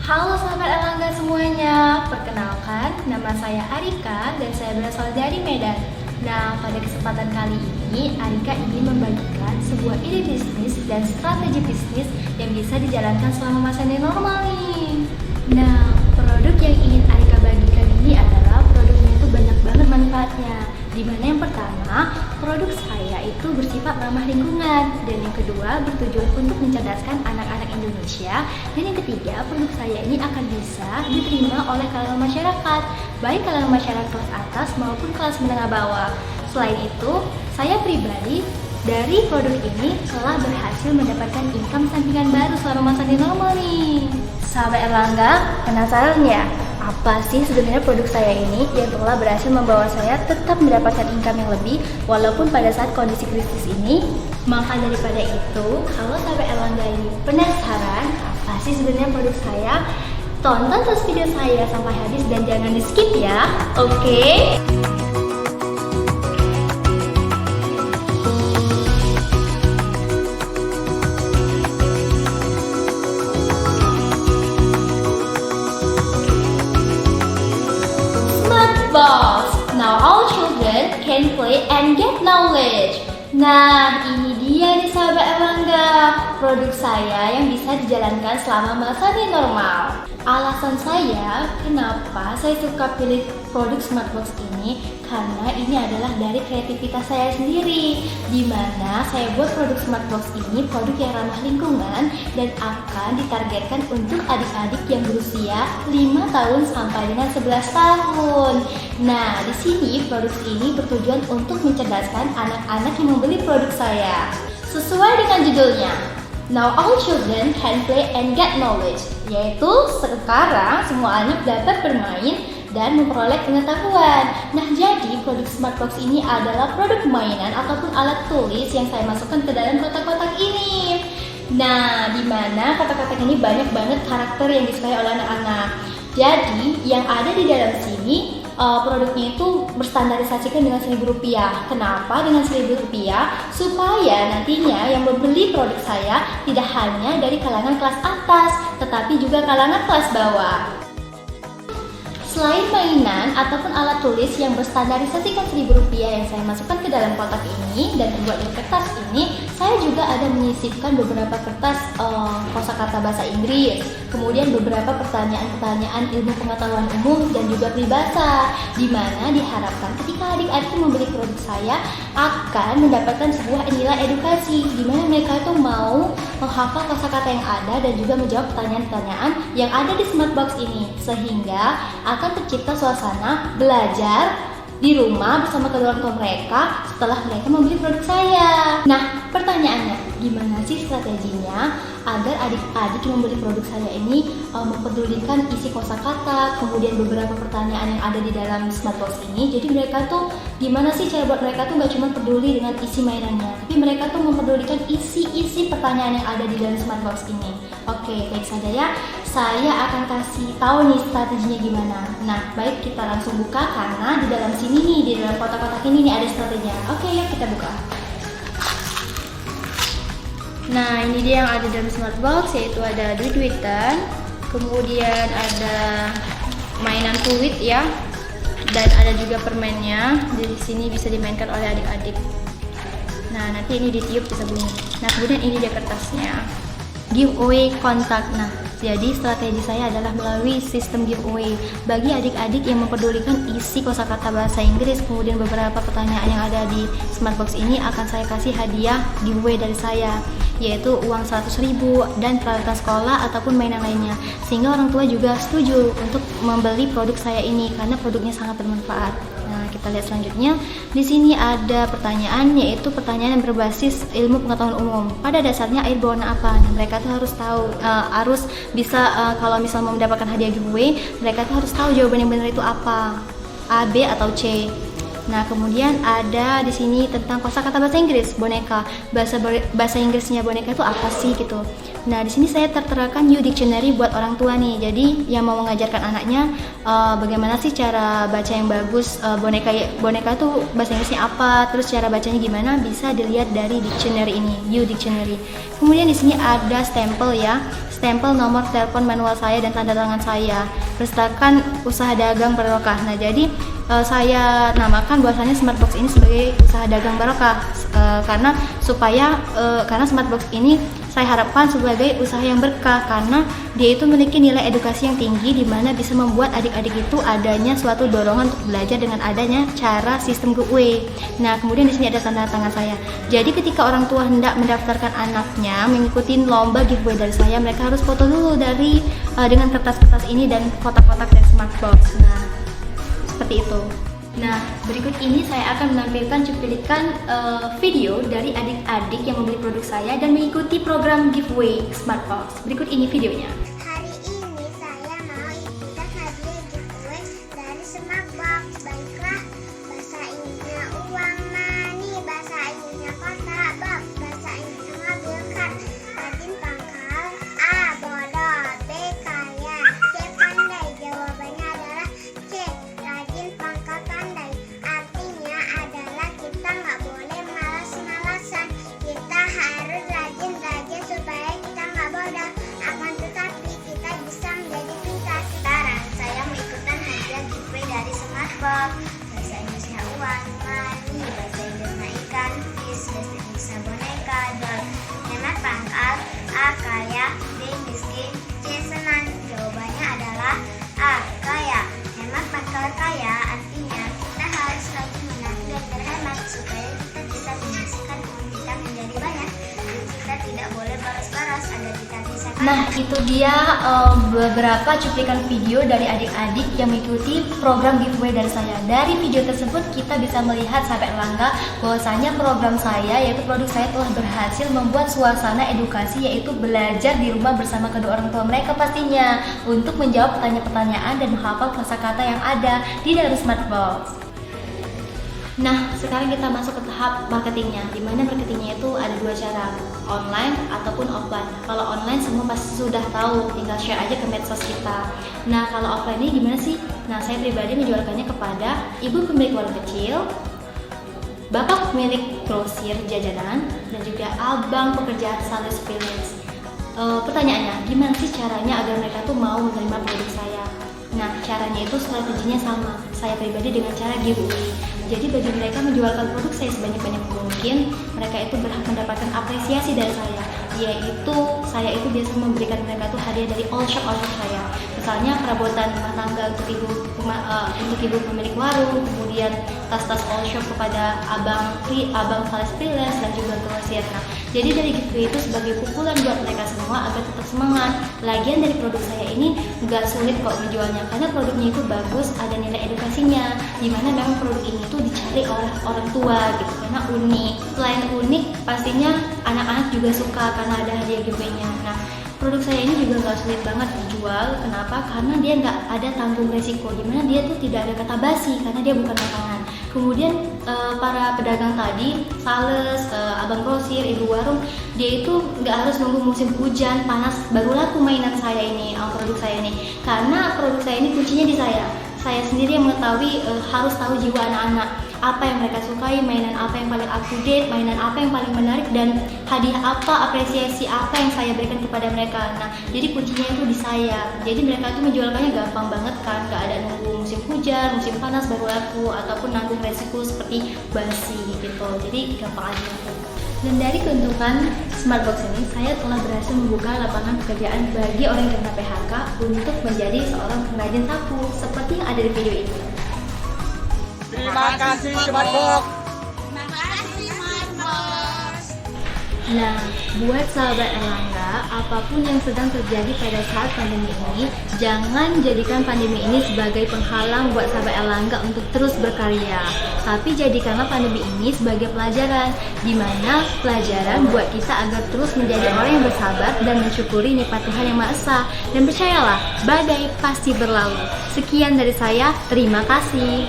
Halo sahabat Erlangga semuanya, perkenalkan nama saya Arika dan saya berasal dari Medan. Nah, pada kesempatan kali ini Arika ingin membagikan sebuah ide bisnis dan strategi bisnis yang bisa dijalankan selama masa new normal nih. Nah, produk yang ingin Arika bagikan ini adalah produknya itu banyak banget manfaatnya. Dimana yang pertama, produk saya itu bersifat ramah lingkungan, dan yang kedua bertujuan untuk mencerdaskan anak-anak Indonesia, dan yang ketiga produk saya ini akan bisa diterima oleh kalangan masyarakat, baik kalangan masyarakat kelas atas maupun kelas menengah bawah. Selain itu, saya pribadi dari produk ini telah berhasil mendapatkan income sampingan baru selama masa new normal nih. Sahabat Erlangga, penasaran ya? Apa sih sebenarnya produk saya ini yang telah berhasil membawa saya tetap mendapatkan income yang lebih walaupun pada saat kondisi krisis ini? Maka daripada itu, kalau sahabat Erlangga ini penasaran apa sih sebenarnya produk saya, tonton terus video saya sampai habis dan jangan di skip ya, oke? Box. Now all children can play and get knowledge. Nah, ini dia nih sahabat Erlangga, produk saya yang bisa dijalankan selama masa new normal. Alasan saya kenapa saya suka pilih produk Smartbox ini karena ini adalah dari kreativitas saya sendiri, di mana saya buat produk Smartbox ini produk yang ramah lingkungan dan akan ditargetkan untuk adik-adik yang berusia 5 tahun sampai dengan 11 tahun. Nah, di sini produk ini bertujuan untuk mencerdaskan anak-anak yang membeli produk saya. Sesuai dengan judulnya, Now all children can play and get knowledge, yaitu sekarang semua anak dapat bermain dan memperoleh pengetahuan. Nah, jadi produk Smartbox ini adalah produk mainan ataupun alat tulis yang saya masukkan ke dalam kotak-kotak ini. Nah, di mana kotak-kotak ini banyak banget karakter yang disukai oleh anak-anak. Jadi, yang ada di dalam sini produknya itu berstandarisasikan dengan Rp1.000. Kenapa dengan Rp1.000? Supaya nantinya yang membeli produk saya tidak hanya dari kalangan kelas atas, tetapi juga kalangan kelas bawah. Selain mainan ataupun alat tulis yang berstandarisasikan Rp1.000 yang saya masukkan ke dalam kotak ini dan terbuat dari kertas ini, saya juga ada menyisipkan beberapa kertas kosakata bahasa Inggris, kemudian beberapa pertanyaan-pertanyaan ilmu pengetahuan umum dan juga peribahasa, di mana diharapkan ketika adik-adik membeli produk saya akan mendapatkan sebuah nilai edukasi, di mana mereka itu mau menghafal kosakata yang ada dan juga menjawab pertanyaan-pertanyaan yang ada di Smartbox ini, sehingga akan tercipta suasana belajar di rumah bersama kedua orang tua mereka setelah mereka membeli produk saya. Nah, pertanyaannya, gimana sih strateginya agar adik-adik yang membeli produk saya ini mempedulikan isi kosakata, kemudian beberapa pertanyaan yang ada di dalam Smartbox ini. Jadi mereka tuh gimana sih cara buat mereka tuh gak cuma peduli dengan isi mainannya, tapi mereka tuh mempedulikan isi-isi pertanyaan yang ada di dalam Smartbox ini. Oke, baik saja ya. Saya akan kasih tahu nih strateginya gimana. Nah, baik kita langsung buka karena di dalam sini nih, di dalam kotak-kotak ini nih ada strateginya. Oke, yuk kita buka. Nah, ini dia yang ada dalam Smartbox, yaitu ada duit-duitan, kemudian ada mainan fluid ya, dan ada juga permennya. Di sini bisa dimainkan oleh adik-adik. Nah, nanti ini ditiup bisa bunyi. Nah, kemudian ini dia kertasnya. Giveaway kontak. Nah, jadi strategi saya adalah melalui sistem giveaway bagi adik-adik yang mempedulikan isi kosakata bahasa Inggris, kemudian beberapa pertanyaan yang ada di Smartbox ini akan saya kasih hadiah giveaway dari saya, yaitu uang 100.000 dan peralatan sekolah ataupun mainan lainnya, sehingga orang tua juga setuju untuk membeli produk saya ini karena produknya sangat bermanfaat. Nah, kita lihat selanjutnya. Di sini ada pertanyaan, yaitu pertanyaan yang berbasis ilmu pengetahuan umum. Pada dasarnya air berwarna apa? Nah, mereka tuh harus tahu, harus bisa kalau misal mau mendapatkan hadiah giveaway, mereka tuh harus tahu jawaban yang benar itu apa, A, B atau C. Nah, kemudian ada di sini tentang kosakata bahasa Inggris, boneka. Bahasa Inggrisnya boneka itu apa sih gitu. Nah, di sini saya terterakan new dictionary buat orang tua nih. Jadi yang mau mengajarkan anaknya bagaimana sih cara baca yang bagus, boneka itu bahasa Inggrisnya apa, terus cara bacanya gimana, bisa dilihat dari dictionary ini, new dictionary. Kemudian di sini ada stempel ya. stempel nomor telepon manual saya dan tanda tangan saya bersertakan usaha dagang barokah. Nah, jadi saya namakan bahwasanya Smartbox ini sebagai usaha dagang barokah karena Smartbox ini saya harapkan sebagai usaha yang berkah karena dia itu memiliki nilai edukasi yang tinggi di mana bisa membuat adik-adik itu adanya suatu dorongan untuk belajar dengan adanya cara sistem giveaway. Nah, kemudian di sini ada tanda tangan saya. Jadi ketika orang tua hendak mendaftarkan anaknya mengikuti lomba giveaway dari saya, mereka harus foto dulu dari dengan kertas-kertas ini dan kotak-kotak dari Smartbox. Nah, seperti itu. Nah, berikut ini saya akan menampilkan cuplikan video dari adik-adik yang membeli produk saya dan mengikuti program giveaway Smartbox. Berikut ini videonya. Hari ini saya mau ikutan hadiah giveaway dari Smartbox. Baiklah, bahasa Inggrisnya uang money, bahasa Inggrisnya kotak box, bahasa Inggrisnya mobil card. Rajin pangkal, A bodoh, B kaya, C pandai. Jawabannya adalah C. Rajin pangkal pandai. Artinya adalah kita nggak boleh malas-malasan. Kita harus rajin-rajin supaya kita nggak bodoh. Akan tetapi kita bisa menjadi pintar. Sekarang saya mengikutan hadiah giveaway dari Smartbox. Bahasa Inggrisnya uang, money, bahasa Inggrisnya ikan, fish, bahasa Inggrisnya boneka, doll. Hemat pangkal, A kaya, B miskin, C senang. Jawabannya adalah A kaya. Hemat pangkal kaya artinya kita harus rajin menabung dan berhemat supaya kita bisa menghasilkan uang kita menjadi banyak dan kita tidak boleh boros-boros agar kita bisa kaya. Nah, itu dia beberapa cuplikan video dari adik-adik yang mengikuti program giveaway dari saya. Dari video tersebut kita bisa melihat sahabat Erlangga bahwasanya program saya yaitu produk saya telah berhasil membuat suasana edukasi yaitu belajar di rumah bersama kedua orang tua mereka pastinya untuk menjawab pertanyaan-pertanyaan dan menghafal kosakata yang ada di dalam Smartbox. Nah, sekarang kita masuk ke tahap marketingnya, di mana marketingnya itu ada dua cara, online ataupun offline. Kalau online semua pasti sudah tahu, tinggal share aja ke medsos kita. Nah, kalau offline ini gimana sih? Nah, saya pribadi menjualkannya kepada ibu pemilik warung kecil, bapak pemilik grosir jajanan, dan juga abang pekerja sales freelance. Pertanyaannya, gimana sih caranya agar mereka tuh mau menerima produk saya? Nah, caranya itu strateginya sama. Saya pribadi dengan cara giveaway. Jadi bagi mereka menjualkan produk saya sebanyak-banyak mungkin, mereka itu berhak mendapatkan apresiasi dari saya. Yaitu saya itu biasa memberikan mereka tuh hadiah dari all shop saya. Misalnya perabotan rumah tangga untuk ibu pemilik warung, kemudian tas-tas all shop kepada abang sales freelance dan juga grosir. Nah, jadi dari giveaway itu sebagai pukulan buat mereka semua agar tetap semangat. Lagian dari produk saya ini nggak sulit kok menjualnya karena produknya itu bagus, ada nilai edukasinya. Dimana memang produk ini tuh dicari oleh orang tua gitu karena unik. Selain unik, pastinya anak-anak juga suka karena ada hadiah giveaway-nya. Nah, produk saya ini juga nggak sulit banget dijual. Kenapa? Karena dia nggak ada tanggung resiko. Dimana dia tuh tidak ada kata basi karena dia bukan makanan. Kemudian para pedagang tadi, sales, abang grosir, ibu warung, dia itu nggak harus nunggu musim hujan, panas baru laku mainan saya ini, produk saya ini. Karena produk saya ini kuncinya di saya. Saya sendiri yang mengetahui harus tahu jiwa anak-anak, apa yang mereka sukai, mainan apa yang paling up to date, mainan apa yang paling menarik, dan hadiah apa, apresiasi apa yang saya berikan kepada mereka. Nah, jadi kuncinya itu di saya. Jadi mereka tuh menjualkannya gampang banget kan, gak ada nunggu musim hujan, musim panas baru laku, ataupun nanggung resiko seperti basi gitu. Jadi gampang aja. Dan dari keuntungan Smartbox ini, saya telah berhasil membuka lapangan pekerjaan bagi orang yang kena PHK untuk menjadi seorang pengrajin sapu, seperti yang ada di video ini. Terima kasih Smartbox. Terima kasih Smartbox. Nah, buat sahabat Erlangga, apapun yang sedang terjadi pada saat pandemi ini, jangan jadikan pandemi ini sebagai penghalang buat sahabat Erlangga untuk terus berkarya. Tapi jadikanlah pandemi ini sebagai pelajaran, di mana pelajaran buat kita agar terus menjadi orang yang bersabar dan mensyukuri nikmat Tuhan yang Maha Esa. Dan percayalah, badai pasti berlalu. Sekian dari saya, terima kasih.